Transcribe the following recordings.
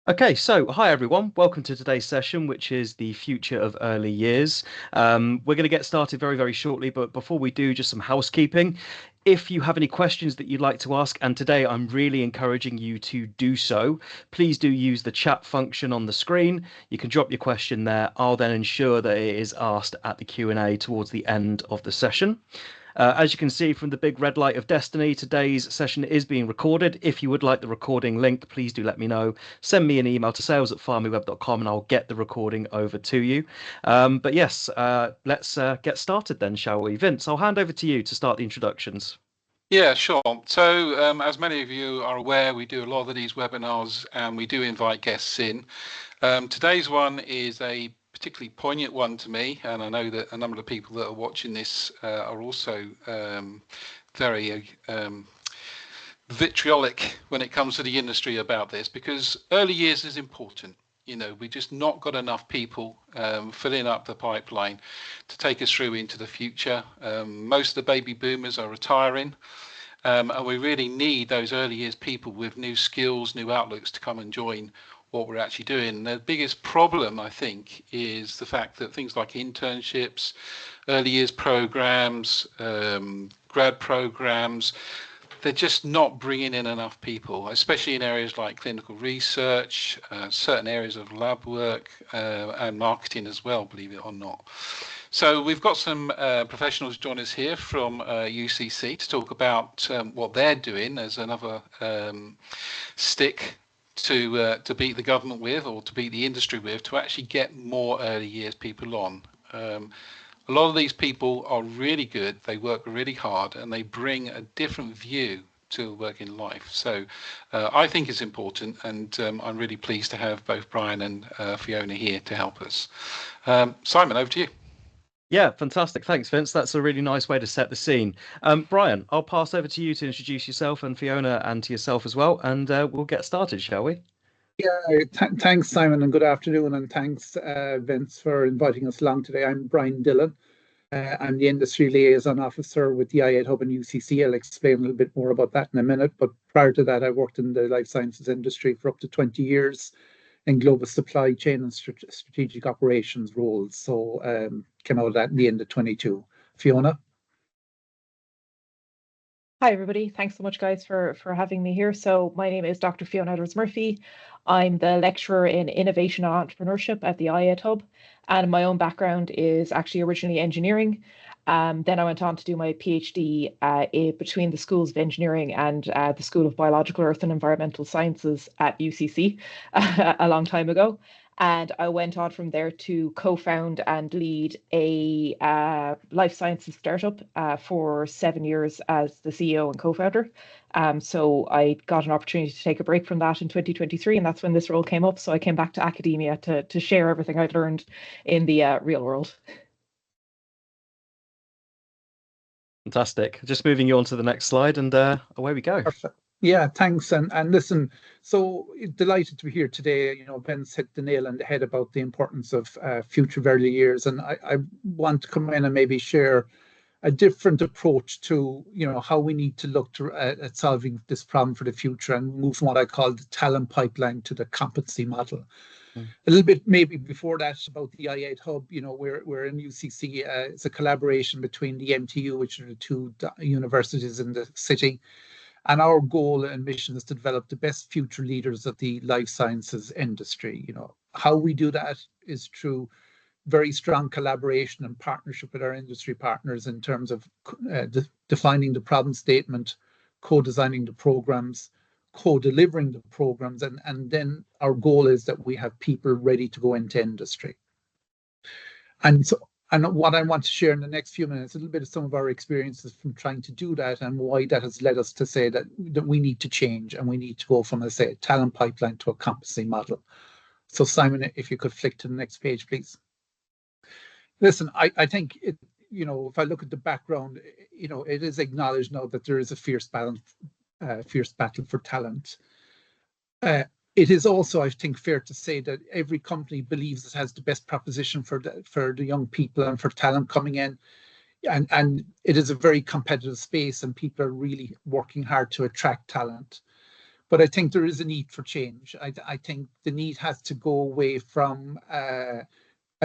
Okay, so hi everyone. Welcome to today's session, which is the future of early years. We're going to get started very, very shortly, but before we do, just some housekeeping. If you have any questions that you'd like to ask, and today I'm really encouraging you to do so, please do use the chat function on the screen. You can drop your question there. I'll then ensure that it is asked at the Q&A towards the end of the session. As you can see from the big red light of destiny, today's session is being recorded. If you would like the recording link, please do let me know. Send me an email to sales@PharmiWeb.com and I'll get the recording over to you. But yes, let's get started then, shall we? Vince, I'll hand over to you to start the introductions. Yeah, sure. So as many of you are aware, we do a lot of these webinars and we do invite guests in. Today's one is a particularly poignant one to me, and I know that a number of people that are watching this are also very vitriolic when it comes to the industry about this, because early years is important. You know, we just not got enough people filling up the pipeline to take us through into the future. Most of the baby boomers are retiring, and we really need those early years people with new skills, new outlooks to come and join what we're actually doing. The biggest problem, I think, is the fact that things like internships, early years programs, grad programs, they're just not bringing in enough people, especially in areas like clinical research, certain areas of lab work, and marketing as well, believe it or not. So we've got some professionals join us here from UCC to talk about what they're doing as another stick to beat the government with, or to beat the industry with, to actually get more early years people on. A lot of these people are really good, they work really hard, and they bring a different view to working life. So I think it's important, and I'm really pleased to have both Brian and Fiona here to help us. Simon, over to you. Yeah, fantastic. Thanks, Vince. That's a really nice way to set the scene. Brian, I'll pass over to you to introduce yourself, and Fiona, and to yourself as well, and we'll get started, shall we? Yeah, thanks, Simon, and good afternoon, and thanks, Vince, for inviting us along today. I'm Brian Dillon. I'm the Industry Liaison Officer with the I8 Hub and UCC. I'll explain a little bit more about that in a minute, but prior to that, I worked in the life sciences industry for up to 20 years in global supply chain and strategic operations roles. So came out of that in the end of 22. Fiona? Hi, everybody. Thanks so much, guys, for having me here. So my name is Dr. Fiona Edwards-Murphy. I'm the lecturer in innovation and entrepreneurship at the I8 Hub, and my own background is actually originally engineering. Then I went on to do my PhD between the Schools of Engineering and the School of Biological, Earth and Environmental Sciences at UCC a long time ago. And I went on from there to co-found and lead a life sciences startup for 7 years as the CEO and co-founder. So I got an opportunity to take a break from that in 2023, and that's when this role came up. So I came back to academia to share everything I'd learned in the real world. Fantastic. Just moving you on to the next slide, and away we go. Perfect. Yeah, thanks. And listen, so delighted to be here today. You know, Ben's hit the nail on the head about the importance of future of early years. And I want to come in and maybe share a different approach to, you know, how we need to look to, at solving this problem for the future, and move from what I call the talent pipeline to the competency model. A little bit maybe before that about the I8 Hub. You know, we're in UCC. It's a collaboration between the MTU, which are the two universities in the city. And our goal and mission is to develop the best future leaders of the life sciences industry. You know, how we do that is through very strong collaboration and partnership with our industry partners in terms of defining the problem statement, co-designing the programs, co-delivering the programs, and then our goal is that we have people ready to go into industry. And what I want to share in the next few minutes, a little bit of some of our experiences from trying to do that, and why that has led us to say that we need to change, and we need to go from, let's say, a talent pipeline to a competency model. So Simon, if you could flick to the next page, please. Listen, I think, you know, if I look at the background, you know, it is acknowledged now that there is a fierce battle for talent. It is also, I think, fair to say that every company believes it has the best proposition for the young people and for talent coming in. And it is a very competitive space, and people are really working hard to attract talent. But I think there is a need for change. I think the need has to go away from a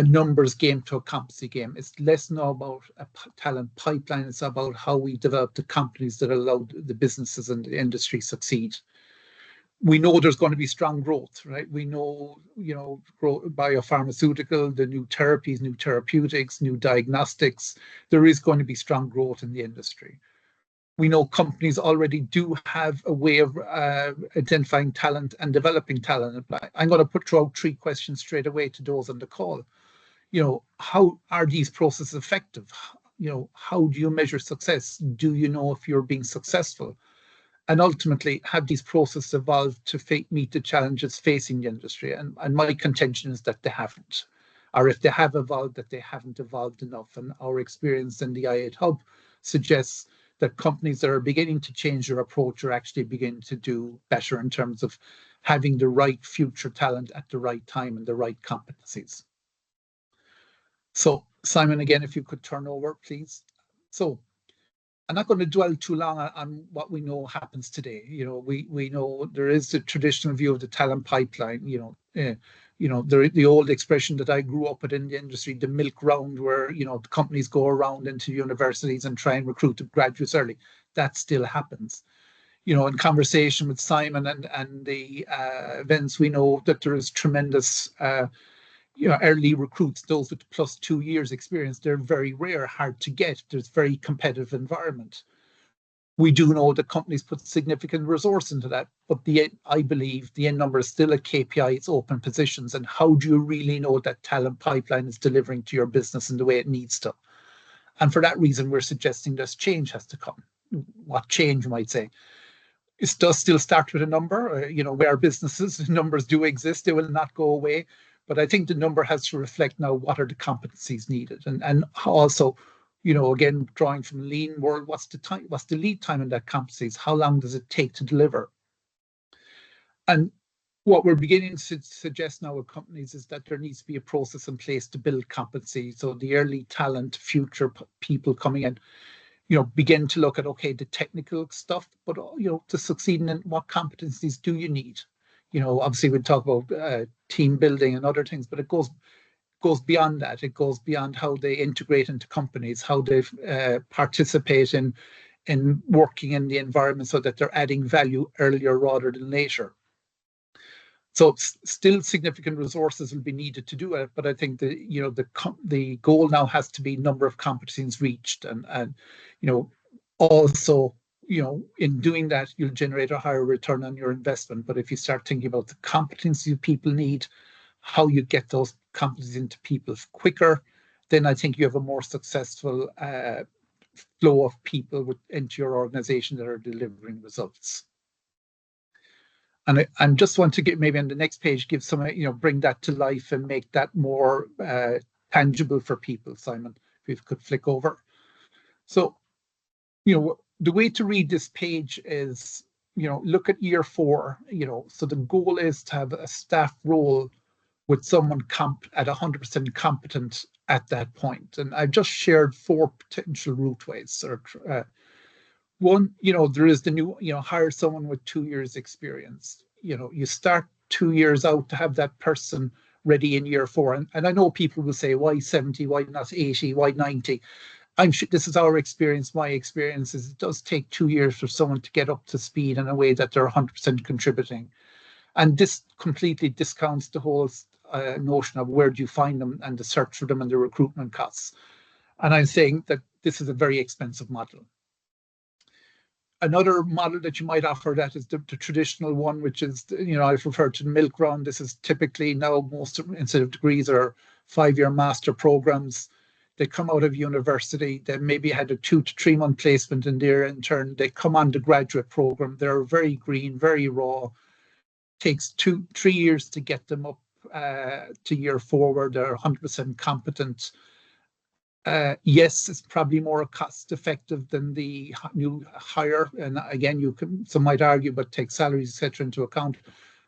numbers game to a competency game. It's less now about a talent pipeline. It's about how we develop the companies that allow the businesses and the industry succeed. We know there's going to be strong growth, right? We know, biopharmaceutical, the new therapies, new therapeutics, new diagnostics, there is going to be strong growth in the industry. We know companies already do have a way of identifying talent and developing talent. I'm going to throw out 3 questions straight away to those on the call. How are these processes effective? How do you measure success? Do you know if you're being successful? And ultimately, have these processes evolved to meet the challenges facing the industry? And my contention is that they haven't. Or if they have evolved, that they haven't evolved enough. And our experience in the I8 Hub suggests that companies that are beginning to change their approach are actually beginning to do better in terms of having the right future talent at the right time and the right competencies. So, Simon, again, if you could turn over, please. So, I'm not going to dwell too long on what we know happens today. We know there is the traditional view of the talent pipeline. The old expression that I grew up with in the industry, the milk round, where the companies go around into universities and try and recruit the graduates early. That still happens. In conversation with Simon and the events, we know that there is tremendous early recruits, those with +2 years experience. They're very rare, hard to get. There's very competitive environment. We do know that companies put significant resource into that, but I believe the end number is still a KPI. It's open positions. And how do you really know that talent pipeline is delivering to your business in the way it needs to? And for that reason, we're suggesting this change has to come. What change, you might say? It does still start with a number. Where businesses, numbers do exist, they will not go away. But I think the number has to reflect now what are the competencies needed, and also, again, drawing from the lean world, what's the lead time in that competencies? How long does it take to deliver? And what we're beginning to suggest now with companies is that there needs to be a process in place to build competency. So the early talent, future people coming in, begin to look at, okay, the technical stuff, but to succeed in what competencies do you need? Obviously we talk about team building and other things, but it goes beyond that. It goes beyond how they integrate into companies, how they participate in working in the environment so that they're adding value earlier rather than later. So still significant resources will be needed to do it, but I think the goal now has to be number of competencies reached, and also, in doing that, you'll generate a higher return on your investment. But if you start thinking about the competencies people need, how you get those competencies into people quicker, then I think you have a more successful flow of people into your organization that are delivering results. And I just want to get maybe on the next page, give some, bring that to life and make that more tangible for people. Simon, if you could flick over. So, the way to read this page is, look at year 4, so the goal is to have a staff role with someone at 100% competent at that point. And I've just shared 4 potential routeways. One, there is the new, hire someone with 2 years experience. You start 2 years out to have that person ready in year 4. And I know people will say, why 70, why not 80, why 90? I'm sure this is our experience. My experience is it does take 2 years for someone to get up to speed in a way that they're 100% contributing. And this completely discounts the whole notion of where do you find them and the search for them and the recruitment costs. And I'm saying that this is a very expensive model. Another model that you might offer that is the traditional one, which is, I've referred to the milk round. This is typically now most instead of degrees are 5-year master programs. They come out of university, they maybe had a 2 to 3 month placement in their intern. They come on the graduate program. They're very green, very raw. Takes 2-3 years to get them up to year 4 where they're 100% competent. Yes, it's probably more cost effective than the new hire. And again, some might argue, but take salaries, etc., into account.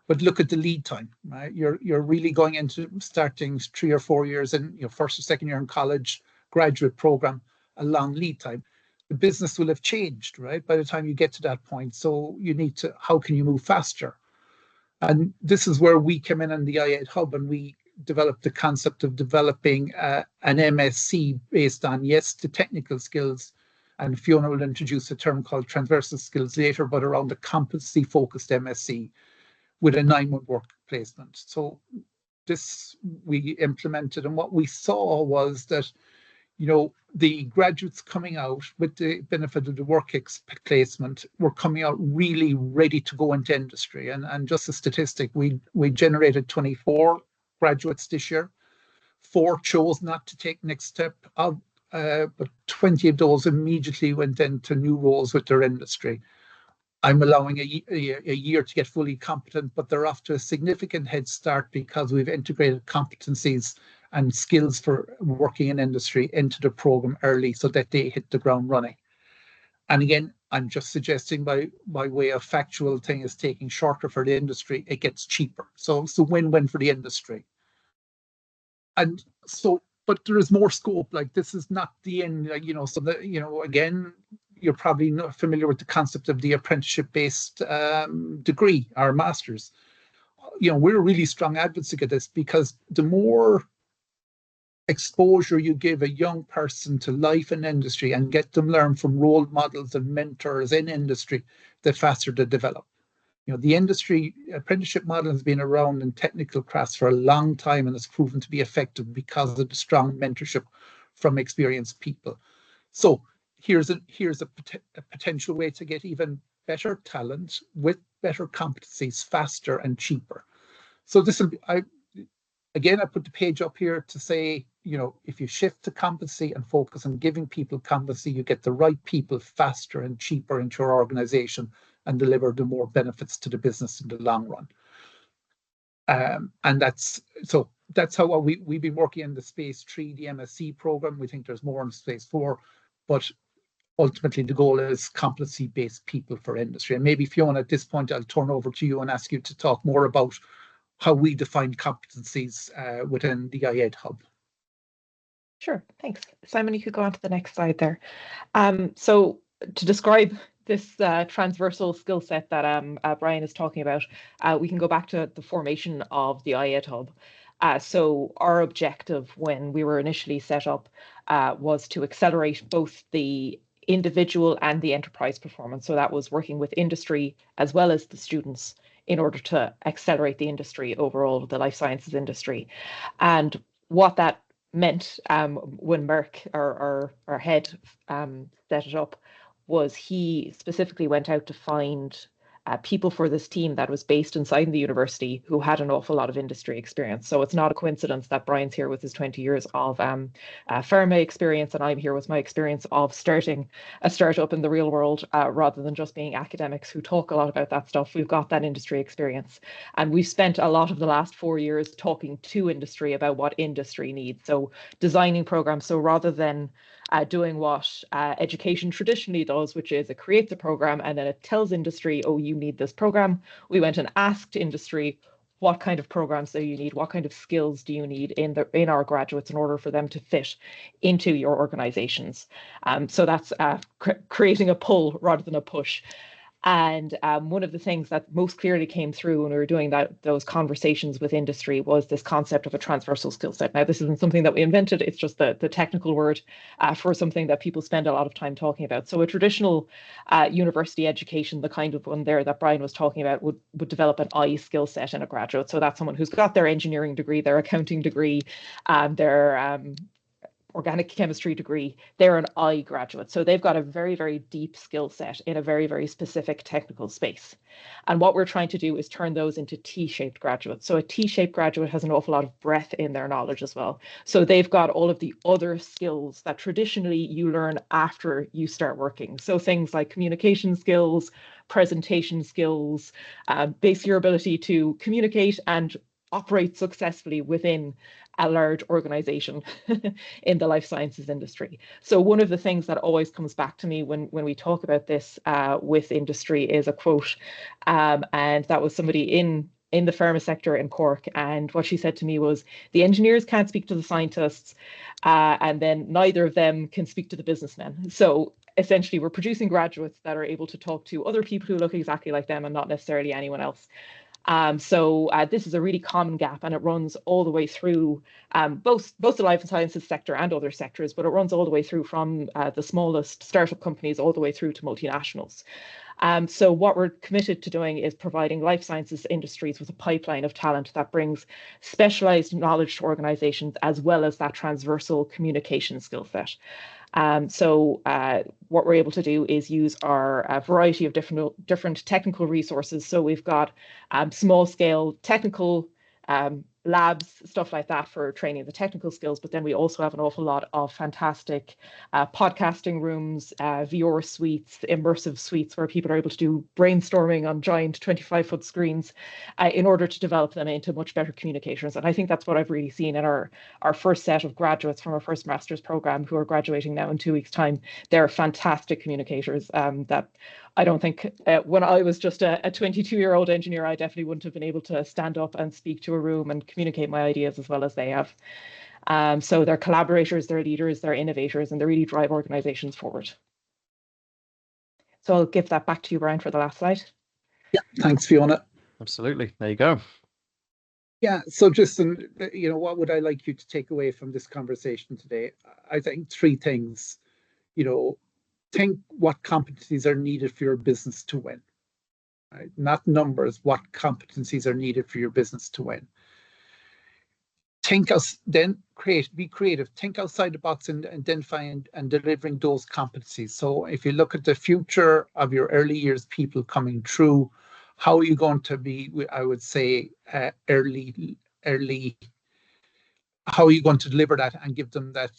But look at the lead time, right? You're really going into starting 3 or 4 years in your first or second year in college, graduate program, a long lead time. the business will have changed, right? By the time you get to that point. So you need to, how can you move faster? And this is where we come in the i8 Hub, and we developed the concept of developing an MSc based on, yes, the technical skills. And Fiona will introduce a term called transversal skills later, but around the competency-focused MSc with a 9-month work placement. So this we implemented, and what we saw was that, you know, the graduates coming out with the benefit of the work placement were coming out really ready to go into industry. And just a statistic, we generated 24 graduates this year. 4 chose not to take next step, but 20 of those immediately went into new roles with their industry. I'm allowing a year to get fully competent, but they're off to a significant head start because we've integrated competencies and skills for working in industry into the program early so that they hit the ground running. And again, I'm just suggesting by way of factual thing is taking shorter for the industry, it gets cheaper. So it's a win-win for the industry. And so, but there is more scope. Like, this is not the end, like, you know, so that, you know, again, you're probably not familiar with the concept of the apprenticeship-based degree, our master's. You know, we're a really strong advocate of this because the more exposure you give a young person to life in industry and get them learn from role models and mentors in industry, the faster they develop. You know, the industry apprenticeship model has been around in technical crafts for a long time, and it's proven to be effective because of the strong mentorship from experienced people. So here's a potential way to get even better talent with better competencies faster and cheaper. So this will be, again, I put the page up here to say, you know, if you shift to competency and focus on giving people competency, you get the right people faster and cheaper into your organization and deliver the more benefits to the business in the long run. And that's how we've been working in the Space 3, the MSc program. We think there's more in Space 4, but ultimately the goal is competency-based people for industry. And maybe, Fiona, at this point, I'll turn over to you and ask you to talk more about how we define competencies within the i8 Hub. Sure, thanks. Simon, you could go on to the next slide there. So to describe this transversal skill set that Brian is talking about, we can go back to the formation of the i8 Hub. So our objective when we were initially set up was to accelerate both the individual and the enterprise performance. So that was working with industry as well as the students in order to accelerate the industry overall, the life sciences industry. And what that meant when Merck, our head, set it up, was he specifically went out to find people for this team that was based inside the university who had an awful lot of industry experience. So it's not a coincidence that Brian's here with his 20 years of pharma experience, and I'm here with my experience of starting a startup in the real world, rather than just being academics who talk a lot about that stuff. We've got that industry experience, and we've spent a lot of the last 4 years talking to industry about what industry needs. So designing programs. So rather than doing what education traditionally does, which is it creates a program and then it tells industry, oh, you need this program. We went and asked industry, what kind of programs do you need? What kind of skills do you need in our graduates in order for them to fit into your organizations? So that's creating a pull rather than a push. And one of the things that most clearly came through when we were doing those conversations with industry was this concept of a transversal skill set. Now, this isn't something that we invented. It's just the technical word for something that people spend a lot of time talking about. So a traditional university education, the kind of one there that Brian was talking about, would develop an I skill set in a graduate. So that's someone who's got their engineering degree, their accounting degree, their organic chemistry degree. They're an I graduate. So they've got a very, very deep skill set in a very, very specific technical space. And what we're trying to do is turn those into T-shaped graduates. So a T-shaped graduate has an awful lot of breadth in their knowledge as well. So they've got all of the other skills that traditionally you learn after you start working. So things like communication skills, presentation skills, base your ability to communicate and operate successfully within a large organization in the life sciences industry. So one of the things that always comes back to me when we talk about this with industry is a quote, and that was somebody in the pharma sector in Cork, and what she said to me was, the engineers can't speak to the scientists, and then neither of them can speak to the businessmen. So essentially we're producing graduates that are able to talk to other people who look exactly like them and not necessarily anyone else. So this is a really common gap, and it runs all the way through both the life sciences sector and other sectors, but it runs all the way through from the smallest startup companies all the way through to multinationals. So what we're committed to doing is providing life sciences industries with a pipeline of talent that brings specialized knowledge to organizations, as well as that transversal communication skill set. So what we're able to do is use our variety of different technical resources. So we've got small scale technical labs, stuff like that for training the technical skills. But then we also have an awful lot of fantastic podcasting rooms, VR suites, immersive suites where people are able to do brainstorming on giant 25-foot screens in order to develop them into much better communicators. And I think that's what I've really seen in our first set of graduates from our first master's program who are graduating now in 2 weeks' time. They're fantastic communicators that I don't think when I was just a 22-year-old engineer, I definitely wouldn't have been able to stand up and speak to a room and communicate my ideas as well as they have. So they're collaborators, they're leaders, they're innovators, and they really drive organizations forward. So I'll give that back to you, Brian, for the last slide. Yeah, thanks, Fiona. Absolutely. There you go. Yeah, so just, what would I like you to take away from this conversation today? I think 3 things. Think what competencies are needed for your business to win. Right? Not numbers, what competencies are needed for your business to win. Be creative, think outside the box and identifying and delivering those competencies. So if you look at the future of your early years people coming through, how are you going to be, I would say, how are you going to deliver that and give them that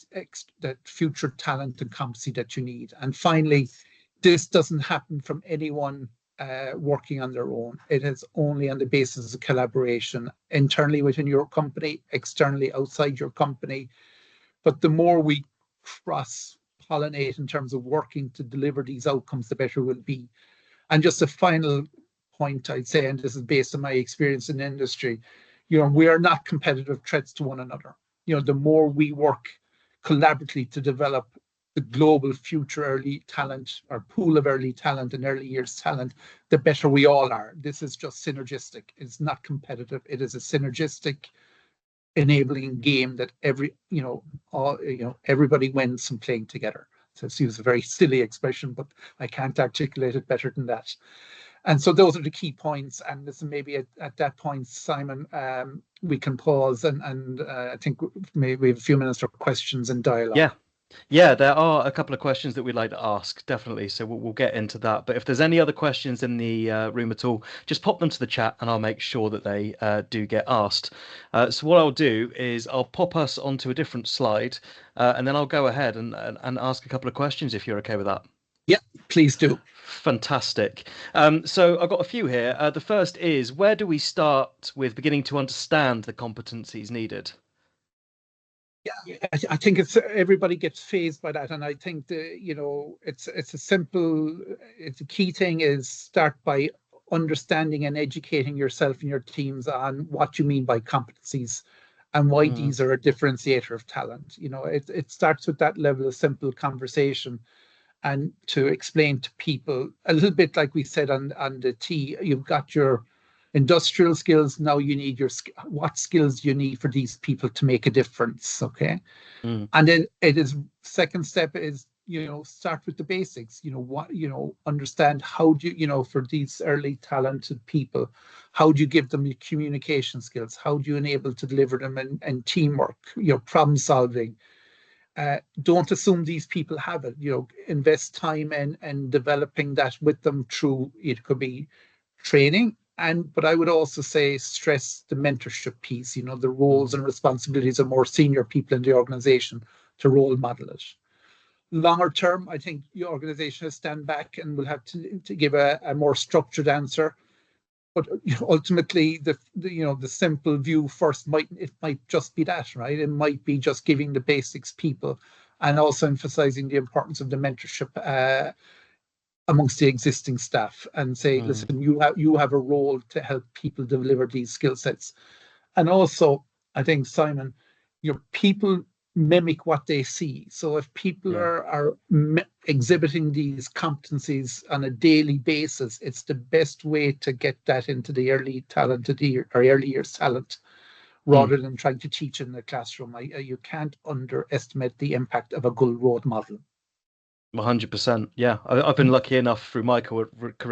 future talent and competency that you need? And finally, this doesn't happen from anyone working on their own. It is only on the basis of collaboration internally within your company, externally outside your company. But the more we cross-pollinate in terms of working to deliver these outcomes, the better we'll be. And just a final point I'd say, and this is based on my experience in the industry, we are not competitive threats to one another. The more we work collaboratively to develop the global future early talent or pool of early talent and early years talent, the better we all are. This is just synergistic. It's not competitive. It is a synergistic enabling game that everybody wins from playing together. So it's used a very silly expression, but I can't articulate it better than that. And so those are the key points. And listen, maybe at that point, Simon, we can pause and I think maybe we have a few minutes for questions and dialogue. Yeah, there are a couple of questions that we'd like to ask, definitely. So we'll get into that. But if there's any other questions in the room at all, just pop them to the chat and I'll make sure that they do get asked. So what I'll do is I'll pop us onto a different slide and then I'll go ahead and ask a couple of questions if you're okay with that. Yeah, please do. Fantastic. So I've got a few here. The first is, where do we start with beginning to understand the competencies needed? Yeah, I think it's everybody gets phased by that, and I think it's a key thing is start by understanding and educating yourself and your teams on what you mean by competencies and why these are a differentiator of talent. It starts with that level of simple conversation. And to explain to people a little bit like we said on the T, you've got your industrial skills. Now you need what skills you need for these people to make a difference. Okay. And then second step is, start with the basics, understand how do you, for these early talented people, how do you give them the communication skills? How do you enable to deliver them and teamwork, problem solving? Don't assume these people have it. Invest time in developing that with them through, it could be training, but I would also say stress the mentorship piece, the roles and responsibilities of more senior people in the organization to role model it. Longer term, I think your organization will stand back and will have to give a more structured answer. But ultimately, the simple view first might just be that, right? It might be just giving the basics people, and also emphasizing the importance of the mentorship amongst the existing staff, and say, listen, you have a role to help people deliver these skill sets. And also, I think, Simon, people mimic what they see. So if people are exhibiting these competencies on a daily basis, it's the best way to get that into the early years talent, rather than trying to teach in the classroom. You can't underestimate the impact of a good role model. 100%. Yeah, I've been lucky enough through my career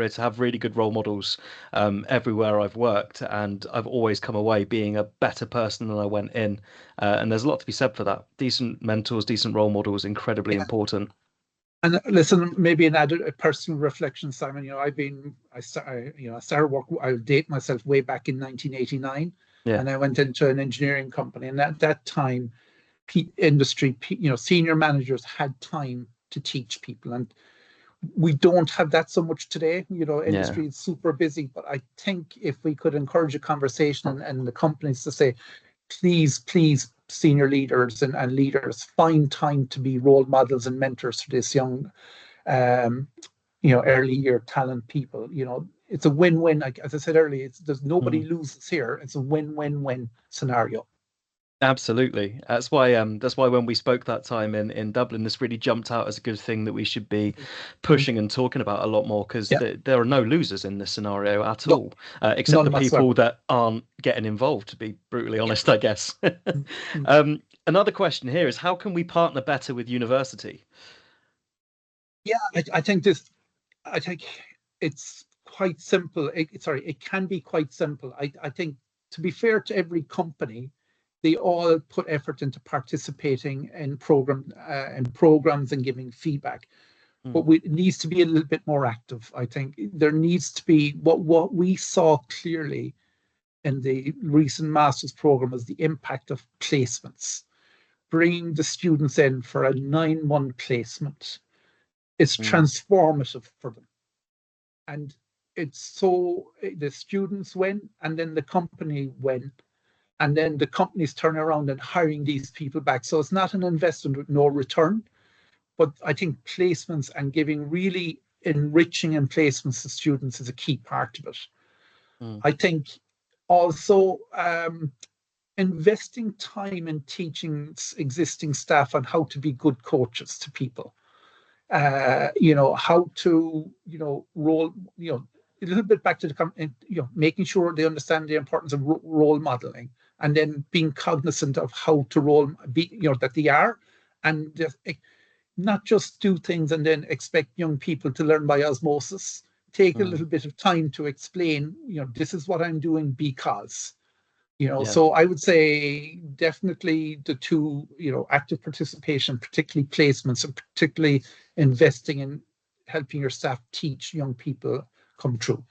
to have really good role models everywhere I've worked, and I've always come away being a better person than I went in. And there's a lot to be said for that. Decent mentors, decent role models, incredibly important. And listen, maybe a personal reflection, Simon. I started work. I'll date myself way back in 1989, and I went into an engineering company. And at that time, senior managers had time to teach people, and we don't have that so much today. Industry is super busy, but I think if we could encourage a conversation and the companies to say, please, senior leaders and leaders, find time to be role models and mentors for this young, early year talent people. It's a win-win. As I said earlier, there's nobody loses here. It's a win-win-win scenario. Absolutely. That's why when we spoke that time in Dublin, this really jumped out as a good thing that we should be pushing and talking about a lot more, because there are no losers in this scenario at all, except the people that aren't getting involved, to be brutally honest, I guess. Another question here is, how can we partner better with university? Yeah, I think it's quite simple. It can be quite simple. I think, to be fair to every company, they all put effort into participating in programs and giving feedback. But it needs to be a little bit more active. I think there needs to be what we saw clearly in the recent master's program was the impact of placements. Bringing the students in for a 9-month placement is transformative for them. And the students win, and then the company win. And then the companies turn around and hiring these people back. So it's not an investment with no return. But I think placements and giving really enriching in placements to students is a key part of it. I think also investing time in teaching existing staff on how to be good coaches to people. How to, role, a little bit back to the, making sure they understand the importance of role modeling, and then being cognizant of how to that they are, and not just do things and then expect young people to learn by osmosis. Take a little bit of time to explain, this is what I'm doing because, so I would say definitely the two, active participation, particularly placements, and particularly investing in helping your staff teach young people come true.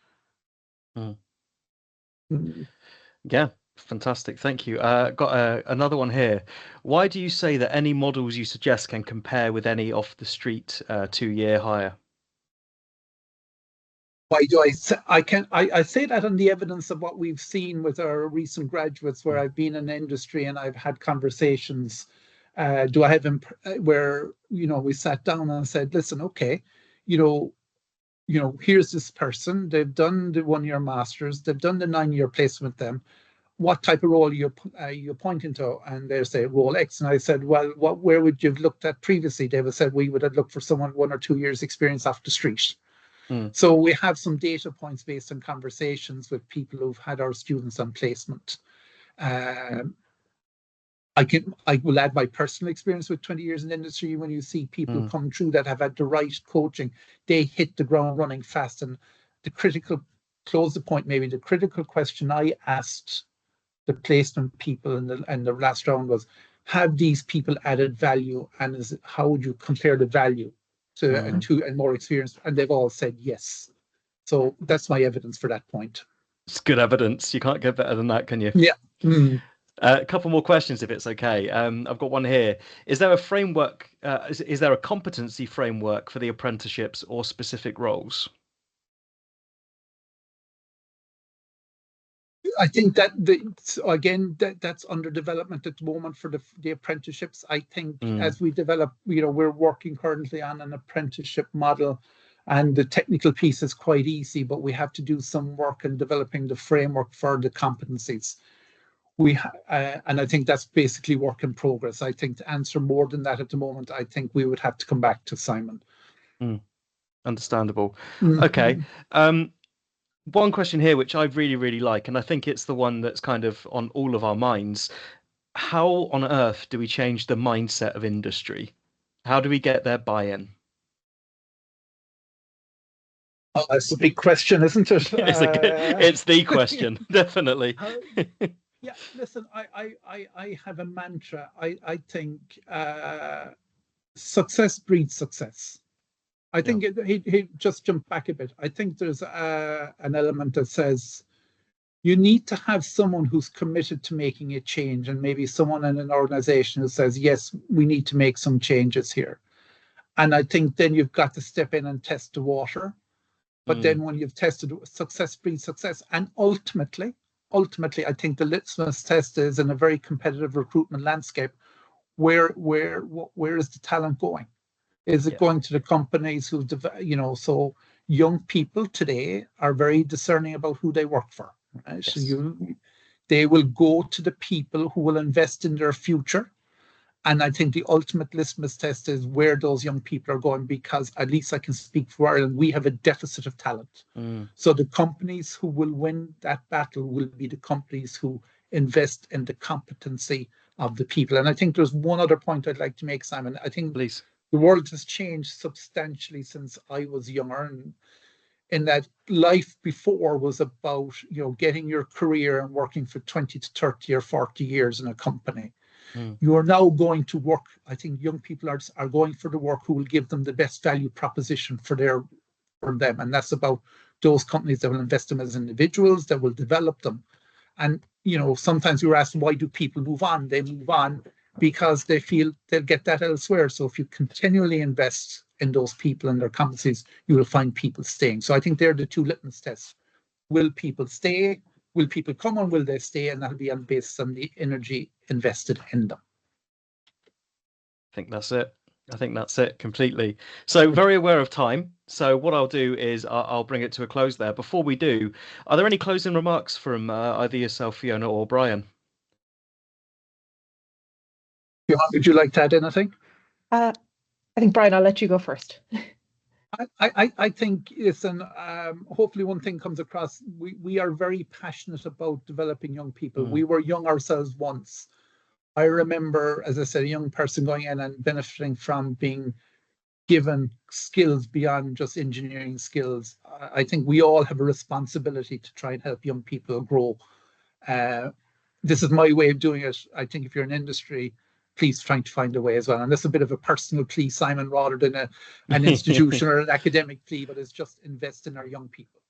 Yeah, fantastic. Thank you. Got another one here. Why do you say that any models you suggest can compare with any off the street 2-year hire? Why do I say I say that on the evidence of what we've seen with our recent graduates, where I've been in industry and I've had conversations. Do I have where we sat down and said, listen, okay, here's this person. They've done the 1-year masters. They've done the 9-year placement with them. What type of role are you pointing to? And they say role X. And I said, well, where would you have looked at previously? They would have said we would have looked for someone 1 or 2 years experience off the street. So we have some data points based on conversations with people who've had our students on placement. I will add my personal experience with 20 years in industry. When you see people come through that have had the right coaching, they hit the ground running fast. And the critical question I asked the placement people in the last round was, have these people added value, and how would you compare the value to more experience? And they've all said yes. So that's my evidence for that point. It's good evidence. You can't get better than that, can you? Yeah. A couple more questions, if it's okay. I've got one here. Is there a framework? Is there a competency framework for the apprenticeships or specific roles? I think that that's under development at the moment for the apprenticeships. I think as we develop, we're working currently on an apprenticeship model, and the technical piece is quite easy, but we have to do some work in developing the framework for the competencies. and I think that's basically work in progress. I think to answer more than that at the moment, I think we would have to come back to Simon. Understandable. Okay. Mhm. One question here, which I really, really like, and I think it's the one that's kind of on all of our minds. How on earth do we change the mindset of industry? How do we get their buy-in? Oh, that's a big question, isn't it? It's the question, definitely. Yeah, listen, I have a mantra. I think success breeds success. I think he just jumped back a bit. I think there's an element that says you need to have someone who's committed to making a change, and maybe someone in an organization who says, yes, we need to make some changes here. And I think then you've got to step in and test the water. But then when you've tested, success breeds success. And ultimately, I think the litmus test is, in a very competitive recruitment landscape, where is the talent going? Is it going to the companies who, so young people today are very discerning about who they work for. Right? Yes. So they will go to the people who will invest in their future. And I think the ultimate litmus test is where those young people are going, because at least I can speak for Ireland, we have a deficit of talent. So the companies who will win that battle will be the companies who invest in the competency of the people. And I think there's one other point I'd like to make, Simon. I think Please. the world has changed substantially since I was younger, and in that life before was about, getting your career and working for 20 to 30 or 40 years in a company. You are now going to work. I think young people are going for the work who will give them the best value proposition for them. And that's about those companies that will invest them as individuals, that will develop them. And, sometimes you're asked, why do people move on? They move on because they feel they'll get that elsewhere. So if you continually invest in those people and their competencies, you will find people staying. So I think they're the two litmus tests. Will people stay? Will people come, and will they stay? And that'll be based on the energy invested in them. I think that's it completely. So very aware of time. So what I'll do is I'll bring it to a close there. Before we do, are there any closing remarks from either yourself, Fiona, or Brian? Would you like to add anything? I think, Brian, I'll let you go first. I think, listen, hopefully one thing comes across. We are very passionate about developing young people. We were young ourselves once. I remember, as I said, a young person going in and benefiting from being given skills beyond just engineering skills. I think we all have a responsibility to try and help young people grow. This is my way of doing it. I think if you're in industry, please try to find a way as well. And that's a bit of a personal plea, Simon, rather than an institutional or an academic plea, but it's just invest in our young people.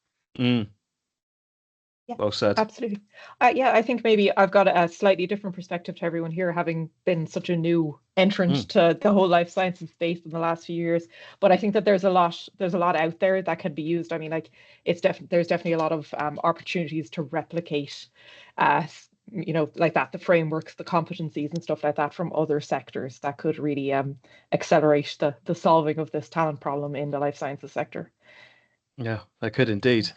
Yeah, well said. Absolutely. I think maybe I've got a slightly different perspective to everyone here, having been such a new entrant to the whole life sciences space in the last few years. But I think that there's a lot out there that can be used. I mean, like there's definitely a lot of opportunities to replicate, like that, the frameworks, the competencies and stuff like that from other sectors that could really accelerate the solving of this talent problem in the life sciences sector. Yeah, I could indeed.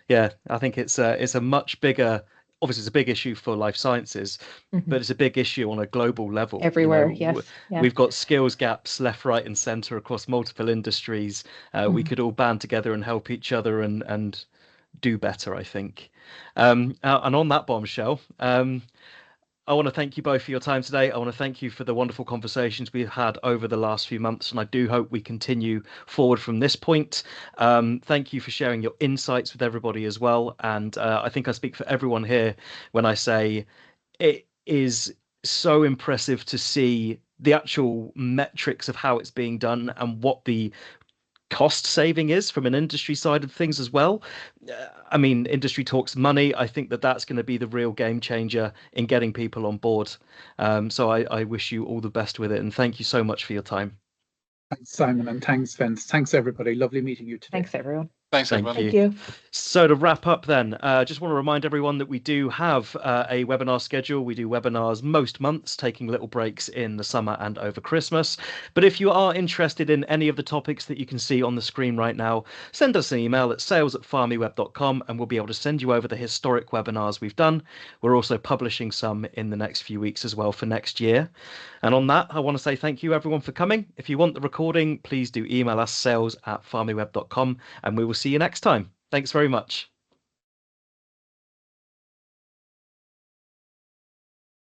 Yeah, I think it's a much bigger. Obviously, it's a big issue for life sciences, but it's a big issue on a global level. Everywhere, yes. Yeah. We've got skills gaps left, right, and centre across multiple industries. We could all band together and help each other and do better, I think. And on that bombshell, I want to thank you both for your time today. I want to thank you for the wonderful conversations we've had over the last few months, and I do hope we continue forward from this point. Thank you for sharing your insights with everybody as well. And I think I speak for everyone here when I say it is so impressive to see the actual metrics of how it's being done and what the cost saving is from an industry side of things as well. I mean, industry talks money. I think that's going to be the real game changer in getting people on board. So I wish you all the best with it, and thank you so much for your time. Thanks, Simon, and thanks, Vince. Thanks, everybody. Lovely meeting you today. Thanks, everyone. Thanks, Thank everyone. you. Thank you. So to wrap up then, just want to remind everyone that we do have a webinar schedule. We do webinars most months, taking little breaks in the summer and over Christmas. But if you are interested in any of the topics that you can see on the screen right now, send us an email at sales@PharmiWeb.com and we'll be able to send you over the historic webinars we've done. We're also publishing some in the next few weeks as well for next year. And on that, I want to say thank you everyone for coming. If you want the recording, please do email us sales@PharmiWeb.com and we will see you next time. Thanks very much.